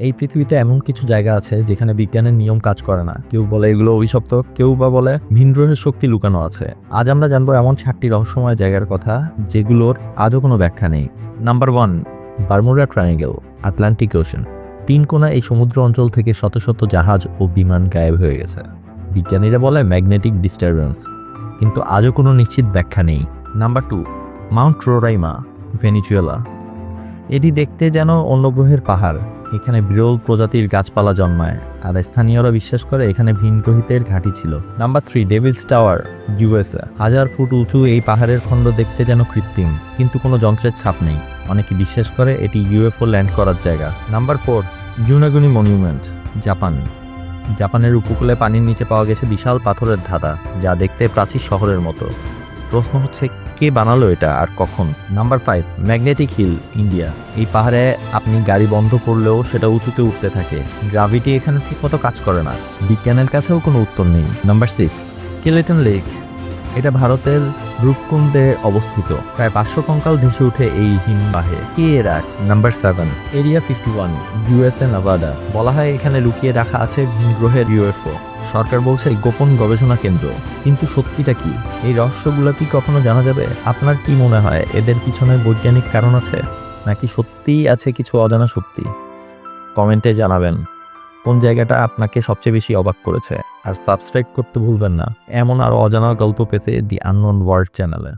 এই পৃথিবীতে এমন কিছু জায়গা আছে যেখানে বিজ্ঞানের নিয়ম কাজ করে না। কেউ বলে এগুলো অভিশপ্ত, কেউ বা বলে ভিন গ্রহের শক্তি লুকানো আছে। আজ আমরা জানবো এমন 7টি রহস্যময় জায়গার কথা যেগুলোর আজও কোনো ব্যাখ্যা নেই। Number 1, Bermuda triangle, Atlantic ocean. 3 কোণা এই সমুদ্র অঞ্চল থেকে শত শত জাহাজ ও বিমান গায়েব হয়ে গেছে। বিজ্ঞানীরা বলে ম্যাগনেটিক ডিস্টারবেন্স, কিন্তু আজও কোনো নিশ্চিত ব্যাখ্যা নেই। Number 2, Mount Roraima, Venezuela. এটি দেখতে যেন অন্য গ্রহের পাহাড়। এখানে বিরল প্রজাতির গাছপালা জন্মায়, আর স্থানীয়রা বিশ্বাস করে এখানে ভিনগ্রহীদের ঘাঁটি ছিল। Number 3, Devil's tower, USA. 1000 foot উঁচু এই পাহাড়ের খণ্ড দেখতে যেন কৃত্রিম, কিন্তু কোনো যন্ত্রের ছাপ নেই। অনেকে বিশ্বাস করে এটি ইউএফও ল্যান্ড করার জায়গা। Number 4, Yonaguni monument, Japan. জাপানের উপকূলে পানির নিচে পাওয়া গেছে বিশাল পাথরের ধাঁধা, যা দেখতে প্রাচীর শহরের মতো। প্রশ্ন হচ্ছে, কে বানালো এটা আর কখন? Number 5, magnetic hill, India. এই পাহাড়ে আপনি গাড়ি বন্ধ করলেও সেটা উঁচুতে উঠতে থাকে। গ্রাভিটি এখানে ঠিকমতো কাজ করে না। বিজ্ঞানের কাছেও কোনো উত্তর নেই। Number 6, skeleton lake. এটা ভারতের রূপকুণ্ডে অবস্থিত। প্রায় 500 কঙ্কাল ভেসে উঠে এই হিমবাহে। কে এরা? Number 7, area 51, USA, Nevada. বলা হয় এখানে লুকিয়ে রাখা আছে ভিনগ্রহের ইউএফও। সরকার বলছে গোপন গবেষণা কেন্দ্র, কিন্তু সত্যিটা কি? এই রহস্যগুলো কি কখনো জানা যাবে? আপনার কি মনে হয়, এদের পিছনে বৈজ্ঞানিক কারণ আছে, নাকি সত্যিই আছে কিছু অজানা শক্তি? কমেন্টে জানাবেন কোন জায়গাটা আপনাকে সবচেয়ে বেশি অবাক করেছে। আর সাবস্ক্রাইব করতে ভুলবেন না এমন আরো অজানা গল্প পেতে দি আননোন ওয়ার্ল্ড চ্যানেলে।